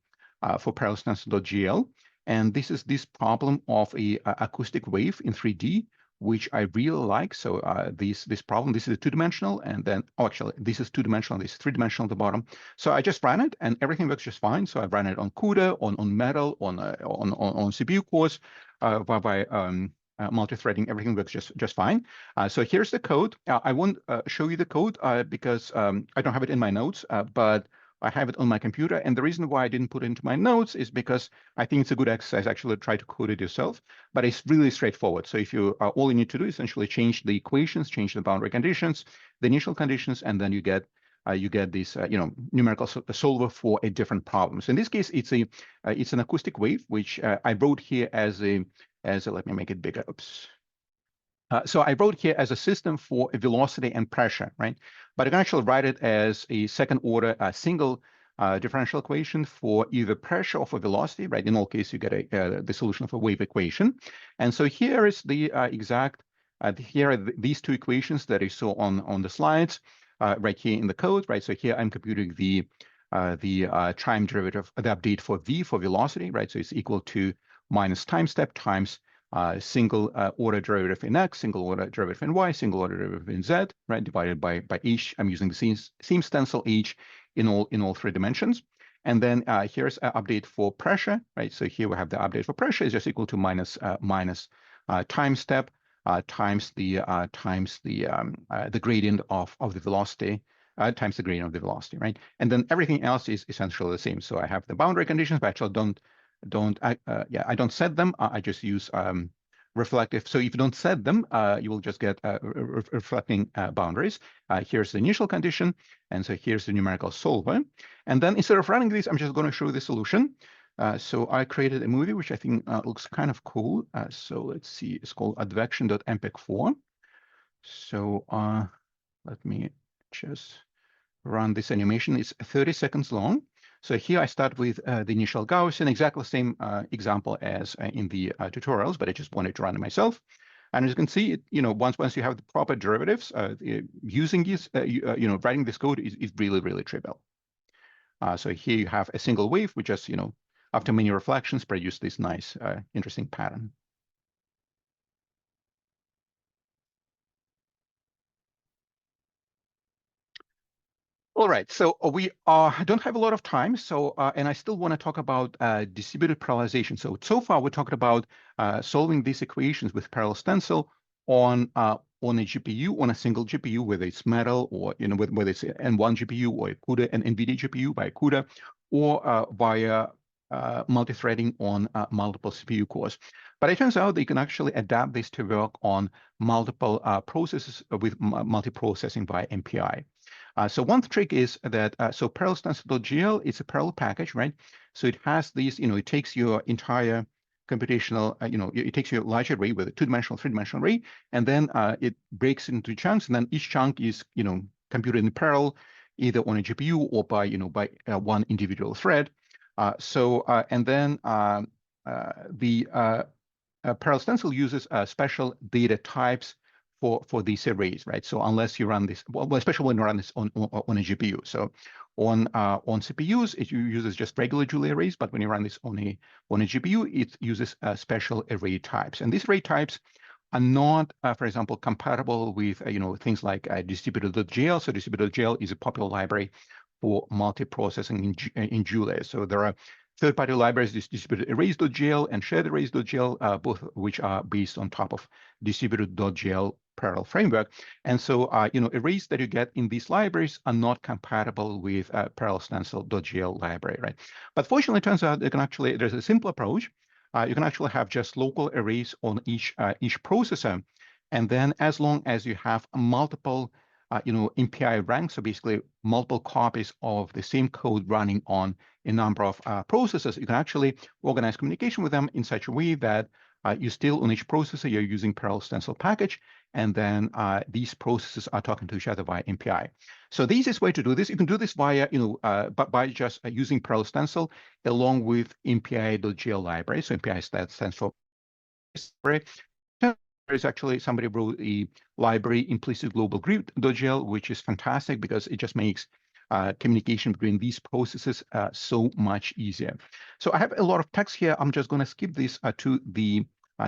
parallel stencil.gl, and this is this problem of a acoustic wave in 3D, which I really like. So this problem, this is a two-dimensional, and then, actually, this is two-dimensional, this is three-dimensional at the bottom. So I just ran it, and everything works just fine. So I ran it on CUDA, on Metal, on CPU cores, by multi-threading. Everything works just fine. So here's the code. I won't show you the code because I don't have it in my notes, but I have it on my computer. And the reason why I didn't put it into my notes is because I think it's a good exercise actually to try to code it yourself, but it's really straightforward. So if you all you need to do is essentially change the equations, change the boundary conditions, the initial conditions, and then you get this numerical solver for a different problem. So in this case, it's an acoustic wave, which I wrote here as a let me make it bigger. Oops. So I wrote here as a system for a velocity and pressure, right? But I can actually write it as a second order, single differential equation for either pressure or for velocity, right? In all cases, you get the solution of a wave equation. And so here is the here are these two equations that you saw on the slides, right here in the code, right? So here I'm computing the time derivative, the update for v for velocity, right? So it's equal to minus time step times single order derivative in x, single order derivative in y, single order derivative in z, right? Divided by h. I'm using the same stencil h in all 3 dimensions. And then here's an update for pressure, right? So here we have the update for pressure is just equal to minus time step times the gradient of the velocity times the gradient of the velocity, right? And then everything else is essentially the same. So I have the boundary conditions, but actually I don't set them. I just use reflective. So if you don't set them, you will just get reflecting boundaries. Here's the initial condition, and so here's the numerical solver. And then instead of running this, I'm just going to show you the solution. So I created a movie which I think looks kind of cool. So let's see, it's called advection.mpeg4. So let me just run this animation. It's 30 seconds long. So here I start with the initial Gaussian, exactly the same example as in the tutorials, but I just wanted to run it myself. And as you can see, once you have the proper derivatives, using these, writing this code is really, really trivial. So here you have a single wave, which just, after many reflections, produce this nice, interesting pattern. All right, so we don't have a lot of time, so and I still want to talk about distributed parallelization. So far we talked about solving these equations with parallel stencil on a GPU, on a single GPU, whether it's Metal or whether it's an N1 GPU or a CUDA, an NVIDIA GPU by CUDA, or via multi-threading on multiple CPU cores. But it turns out that you can actually adapt this to work on multiple processes with multiprocessing by MPI. So one trick is that, so parallel stencil.gl is a parallel package, right? So it has these, it takes your entire computational, it takes your large array with a 2-dimensional, 3-dimensional array, and then it breaks into chunks, and then each chunk is, computed in parallel either on a GPU or by by one individual thread. And then the parallel stencil uses special data types for these arrays, right? So unless you run this, well, especially when you run this on a GPU. So on CPUs, it uses just regular Julia arrays, but when you run this on a GPU, it uses special array types. And these array types are not, for example, compatible with things like distributed.jl. So distributed.jl is a popular library for multiprocessing in Julia. So there are third-party libraries, distributed arrays.jl and shared arrays.jl, both of which are based on top of distributed.jl parallel framework. And so, arrays that you get in these libraries are not compatible with parallel stencil.jl library, right? But fortunately, it turns out there's a simple approach. You can actually have just local arrays on each processor. And then as long as you have multiple MPI ranks, so basically multiple copies of the same code running on a number of processors, you can actually organize communication with them in such a way that you still on each processor, you're using parallel stencil package, and then these processes are talking to each other via MPI. So the easiest way to do this, you can do this via, by just using parallel stencil along with MPI.jl library. So MPI stands for library. There's actually somebody wrote a library implicit global grid.jl, which is fantastic because it just makes communication between these processes so much easier. So I have a lot of text here. I'm just going to skip this to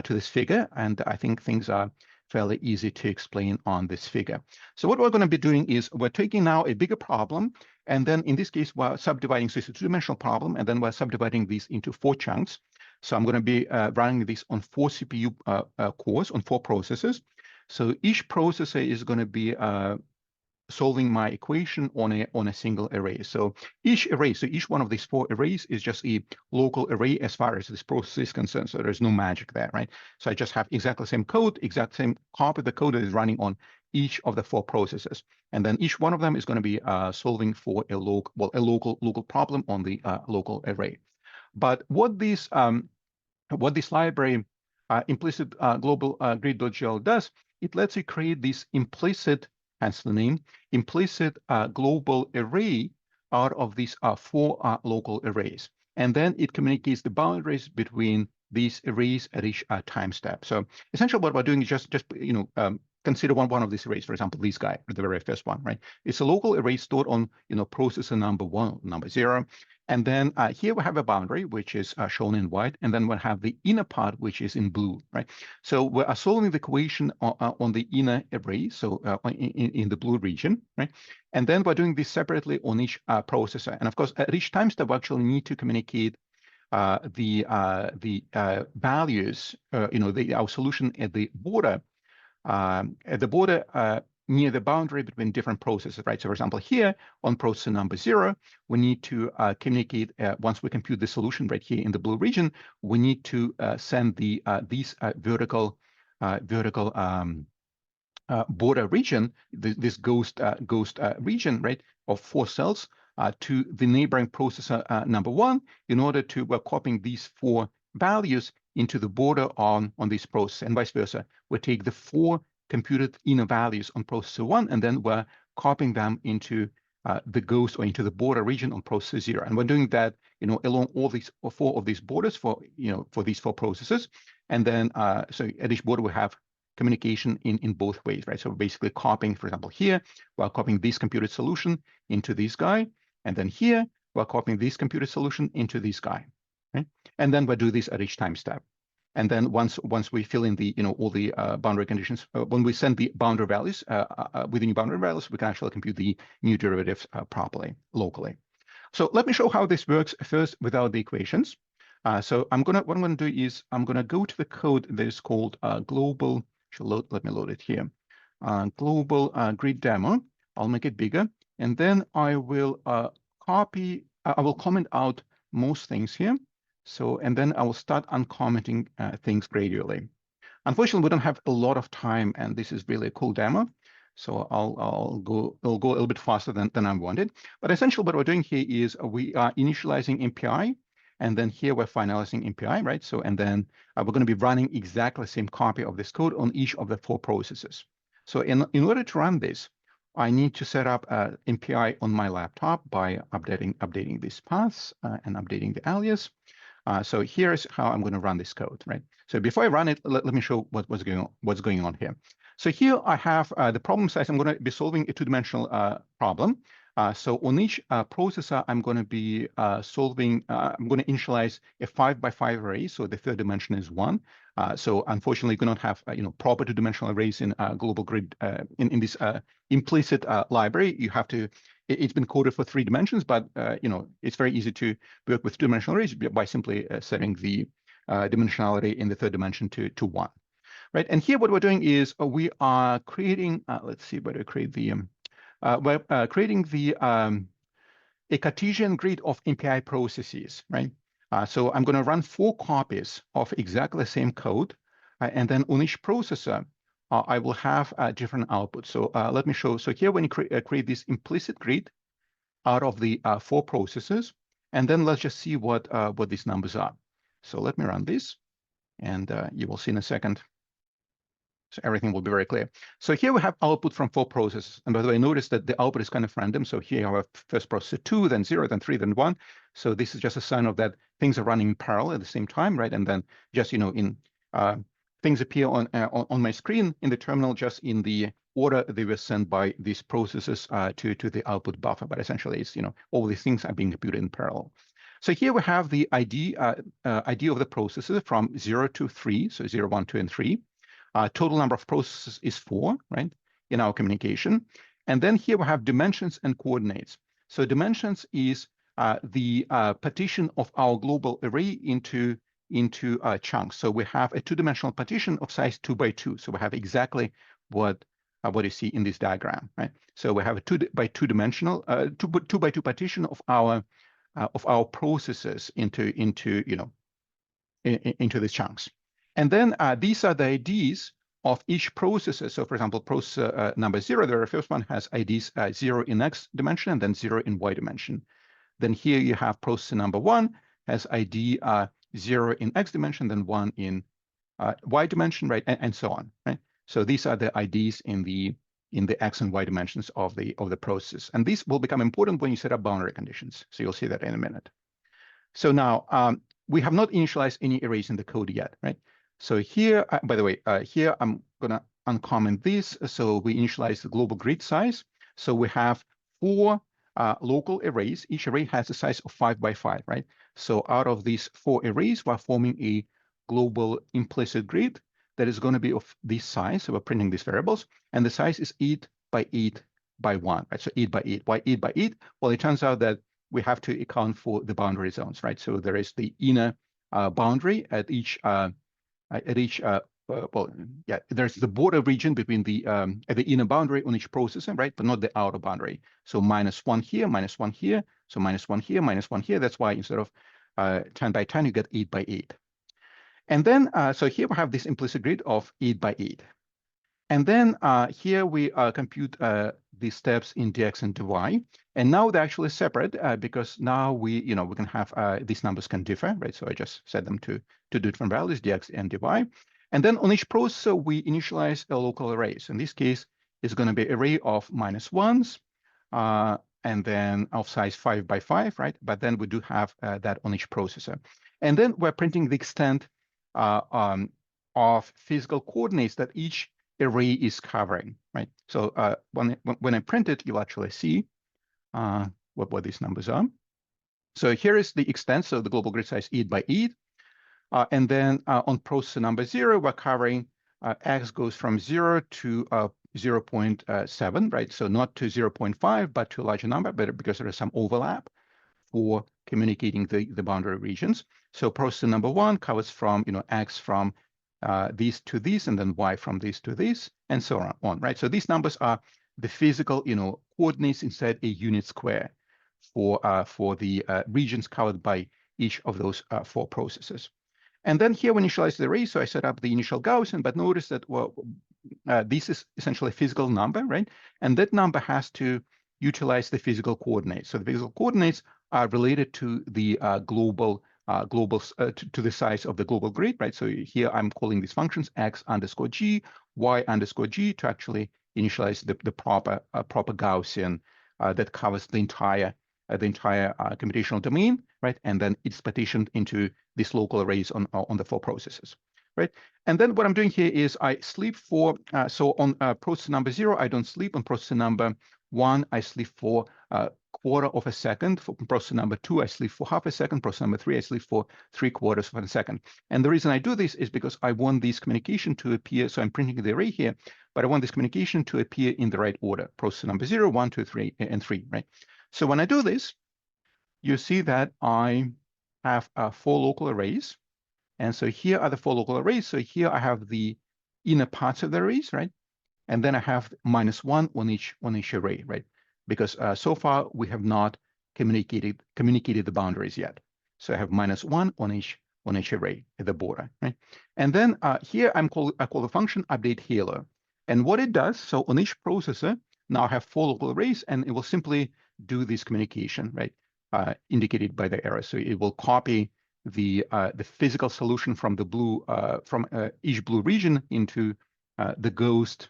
this figure, and I think things are fairly easy to explain on this figure. So what we're going to be doing is we're taking now a bigger problem, and then in this case we're subdividing. So it's a two-dimensional problem, and then we're subdividing these into 4 chunks. So I'm going to be running this on 4 CPU cores on 4 processors. So each processor is going to be solving my equation on a single array. So each one of these 4 arrays is just a local array as far as this process is concerned. So there's no magic there, right? So I just have exactly the same code, exact same copy of the code that is running on each of the 4 processes. And then each one of them is going to be solving for a local problem on the local array. But what this library implicit global grid.jl does, it lets you create this implicit, hence the name, implicit global array out of these 4 local arrays. And then it communicates the boundaries between these arrays at each time step. So essentially what we're doing is just consider one of these arrays, for example, this guy, the very first one, right? It's a local array stored on processor number 1, number 0. And then here we have a boundary, which is shown in white, and then we'll have the inner part, which is in blue, right? So we are solving the equation on the inner array, so in the blue region, right? And then we're doing this separately on each processor. And of course, at each time step, we actually need to communicate the values, our solution at the border, near the boundary between different processes, right? So for example, here on processor number 0, we need to communicate, once we compute the solution right here in the blue region, we need to send these vertical border region, this ghost region, right, of 4 cells to the neighboring processor number 1 in order to, we're copying these 4 values into the border on this process, and vice versa. We take the 4 computed inner values on processor 1, and then we're copying them into the ghost or into the border region on processor 0. And we're doing that, along all these 4 of these borders for these 4 processes. And then, so at each border we have communication in both ways, right? So we're basically copying, for example, here, we're copying this computed solution into this guy. And then here, we're copying this computed solution into this guy, right? And then we do this at each time step. And then once we fill in the all the boundary conditions, when we send the boundary values with the new boundary values, we can actually compute the new derivatives properly locally. So let me show how this works first without the equations. So what I'm gonna do is I'm gonna go to the code that is called global. Let me load it here. Global grid demo. I'll make it bigger, and then I will copy. I will comment out most things here. So, and then I will start uncommenting things gradually. Unfortunately, we don't have a lot of time, and this is really a cool demo. So I'll go a little bit faster than I wanted. But essentially what we're doing here is we are initializing MPI, and then here we're finalizing MPI, right? So, and then we're going to be running exactly the same copy of this code on each of the 4 processes. So in order to run this, I need to set up MPI on my laptop by updating these paths and updating the alias. So here's how I'm going to run this code, right? So before I run it, let me show what's going on here. So here I have the problem size. I'm going to be solving a two-dimensional problem. So on each processor, I'm going to be I'm going to initialize a 5x5 array. So the third dimension is 1. So unfortunately, we don't have proper two-dimensional arrays in global grid in this implicit library. You have to. It's been coded for 3 dimensions, but it's very easy to work with two-dimensional arrays by simply setting the dimensionality in the third dimension to 1. Right, and here what we're doing is we are creating. Let's see where to create the. We're creating a Cartesian grid of MPI processes, right? So I'm going to run 4 copies of exactly the same code, and then on each processor, I will have different outputs. So let me show. So here, when you create this implicit grid out of the 4 processes, and then let's just see what these numbers are. So let me run this, and you will see in a second. So everything will be very clear. So here we have output from 4 processes. And by the way, notice that the output is kind of random. So here you have first processor 2, then 0, then 3, then 1. So this is just a sign of that things are running in parallel at the same time, right? And then just, in things appear on my screen in the terminal just in the order they were sent by these processes to the output buffer. But essentially, it's, all these things are being computed in parallel. So here we have the ID of the processes from 0 to 3, so 0, 1, 2, and 3. Total number of processes is 4, right, in our communication. And then here we have dimensions and coordinates. So dimensions is the partition of our global array into chunks. So we have a 2-dimensional partition of size 2 by 2. So we have exactly what you see in this diagram, right? So we have a 2 by 2 dimensional 2 by 2 partition of our processes into these chunks. And then these are the IDs of each processor. So for example, processor number 0, the first one has IDs 0 in X dimension and then 0 in Y dimension. Then here you have processor number 1 has ID 0 in X dimension, then 1 in Y dimension, right, and so on, right? So these are the IDs in the X and Y dimensions of the process. And these will become important when you set up boundary conditions. So you'll see that in a minute. So now we have not initialized any arrays in the code yet, right? So here, by the way, here I'm going to uncomment this. So we initialize the global grid size. So we have 4 local arrays. Each array has a size of 5 by 5, right? So out of these 4 arrays, we're forming a global implicit grid that is going to be of this size. So we're printing these variables. And the size is 8 by 8 by 1, right? So 8 by 8. Why 8 by 8? Well, it turns out that we have to account for the boundary zones, right? So there is the inner boundary at each there's the border region between the inner boundary on each processor, right? But not the outer boundary. So -1 here, -1 here, so -1 here, -1 here. That's why instead of 10 by 10, you get 8 by 8. And then, so here we have this implicit grid of 8 by 8. And then here we compute the steps in dx and dy. And now they're actually separate because now we can have these numbers can differ, right? So I just set them to different values, dx and dy. And then on each processor, we initialize a local array. So in this case, it's going to be an array of -1s and then of size 5 by 5, right? But then we do have that on each processor. And then we're printing the extent of physical coordinates that each array is covering, right? So when I print it, you'll actually see what these numbers are. So here is the extent, so the global grid size 8 by 8. And then on processor number 0, we're covering X goes from 0 to 0.7, right? So not to 0.5, but to a larger number, but because there is some overlap for communicating the boundary regions. So processor number 1 covers from X from these to these, and then Y from this to this, and so on, right? So these numbers are the physical, coordinates inside a unit square for the regions covered by each of those 4 processes. And then here we initialize the array. So I set up the initial Gaussian, but notice that this is essentially a physical number, right? And that number has to utilize the physical coordinates. So the physical coordinates are related to the to the size of the global grid, right? So here I'm calling these functions x_g, y_g to actually initialize the proper Gaussian that covers the entire computational domain, right? And then it's partitioned into these local arrays on the 4 processes, right? And then what I'm doing here is I sleep for, so on processor number 0, I don't sleep. On processor number 1, I sleep for a quarter of a second. For processor number 2, I sleep for half a second. Processor number 3, I sleep for 3/4 of a second. And the reason I do this is because I want this communication to appear, so I'm printing the array here, but I want this communication to appear in the right order, processor number 0, 1, 2, 3, and 3, right? So when I do this, you see that I have 4 local arrays. And so here are the 4 local arrays. So here I have the inner parts of the arrays, right? And then I have -1 on each array, right? Because so far we have not communicated the boundaries yet. So I have -1 on each array at the border, right? And then here I call the function update halo. And what it does, so on each processor, now I have 4 local arrays, and it will simply do this communication, right? Indicated by the arrow. So it will copy the physical solution from the blue from each blue region into the ghost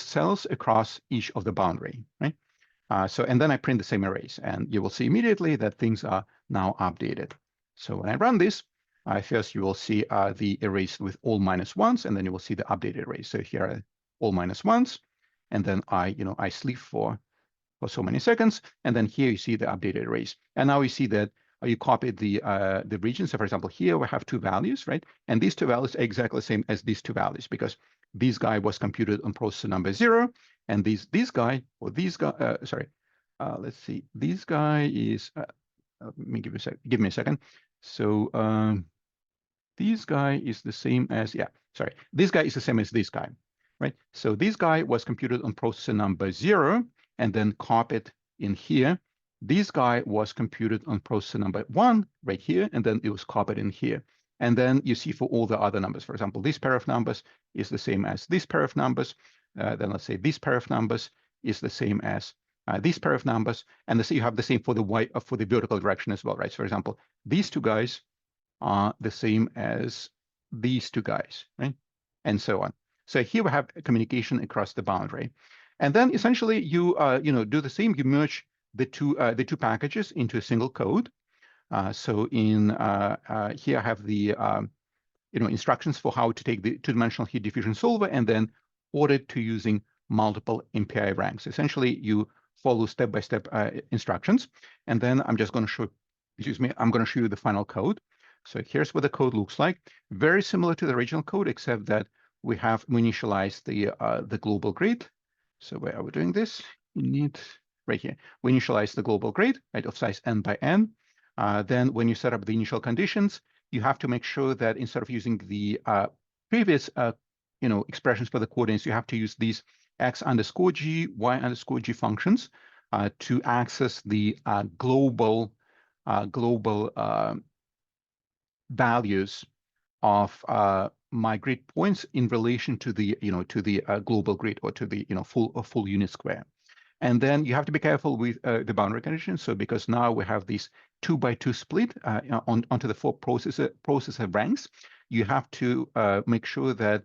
cells across each of the boundary, right? So and then I print the same arrays, and you will see immediately that things are now updated. So when I run this, first you will see the arrays with all -1s, and then you will see the updated arrays. So here are all -1s, and then I sleep for so many seconds, and then here you see the updated arrays. And now you see that you copied the regions. So for example, here we have 2 values, right? And these 2 values are exactly the same as these 2 values, because this guy was computed on processor number 0, and this guy, let's see, this guy is, let me give me a second. So this guy is the same as, this guy is the same as this guy, right? So this guy was computed on processor number 0, and then copied in here. This guy was computed on processor number 1 right here, and then it was copied in here. And then you see for all the other numbers, for example, this pair of numbers is the same as this pair of numbers. Then let's say this pair of numbers is the same as this pair of numbers. And so you have the same for the vertical direction as well, right? So for example, these 2 guys are the same as these 2 guys, right? And so on. So here we have a communication across the boundary. And then essentially you do the same. You merge the two packages into a single code. So in here I have the instructions for how to take the 2-dimensional heat diffusion solver and then port it to using multiple MPI ranks. Essentially, you follow step-by-step instructions, and then I'm just going to show. I'm going to show you the final code. So here's what the code looks like. Very similar to the original code, except that we initialized the global grid. So where are we doing this? You need right here. We initialize the global grid, right, of size n by n. Then when you set up the initial conditions, you have to make sure that instead of using the previous expressions for the coordinates, you have to use these x_g, y_g functions to access the global values of my grid points in relation to the global grid, or to the full unit square. And then you have to be careful with the boundary conditions. So because now we have this 2x2 split onto the 4 processor ranks, you have to make sure that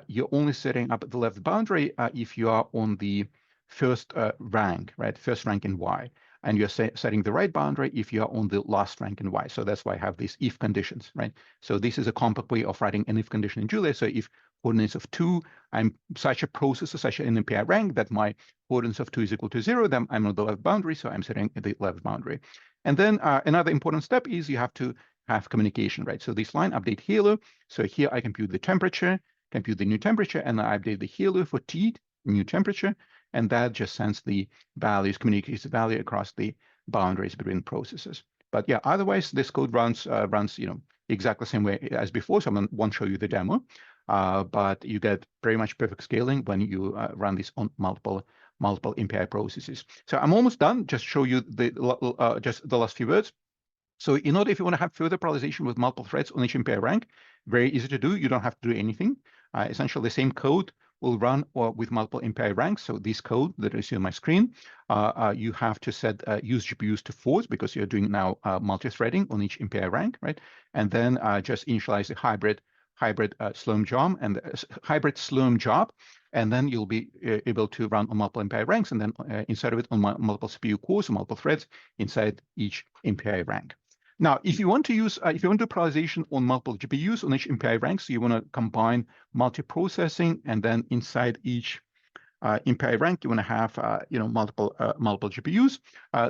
you're only setting up the left boundary if you are on the first rank, right? First rank in Y. And you're setting the right boundary if you are on the last rank in Y. So that's why I have these if conditions, right? So this is a compact way of writing an if condition in Julia. So if coordinates of 2, I'm such a processor, such an MPI rank that my coordinates of 2 is equal to 0, then I'm on the left boundary, so I'm setting the left boundary. And then another important step is you have to have communication, right? So this line update halo. So here I compute the temperature, compute the new temperature, and I update the halo for T, new temperature, and that just sends the values, communicates the value across the boundaries between processes. But yeah, otherwise this code runs exactly the same way as before. So I won't show you the demo, but you get pretty much perfect scaling when you run this on multiple MPI processes. So I'm almost done. Just show you just the last few words. So in order, if you want to have further parallelization with multiple threads on each MPI rank, very easy to do. You don't have to do anything. Essentially, the same code will run with multiple MPI ranks. So this code that I see on my screen, you have to set use GPUs to false because you're doing now multi-threading on each MPI rank, right? And then just initialize the hybrid hybrid Slurm job and then you'll be able to run on multiple MPI ranks, and then inside of it on multiple CPU cores or multiple threads inside each MPI rank. Now, if you want to use, if you want to do parallelization on multiple GPUs on each MPI rank, so you want to combine multi-processing, and then inside each MPI rank, you want to have multiple GPUs.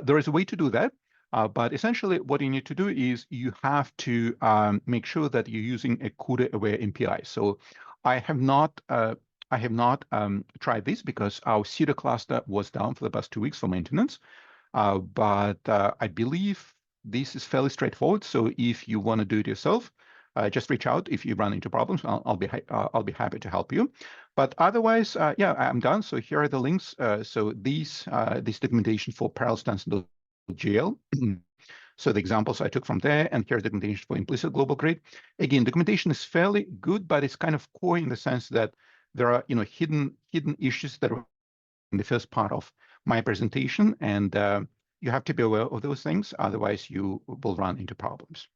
There is a way to do that, but essentially, what you need to do is you have to make sure that you're using a CUDA-aware MPI. So I have not tried this because our CUDA cluster was down for the past 2 weeks for maintenance. But I believe this is fairly straightforward. So if you want to do it yourself, just reach out if you run into problems. I'll be happy to help you. But otherwise, yeah, I'm done. So here are the links. So this documentation for parallel stencil.gl. So the examples I took from there, and here's documentation for implicit global grid. Again, documentation is fairly good, but it's kind of coy in the sense that there are hidden issues that are in the first part of my presentation, and you have to be aware of those things, otherwise you will run into problems.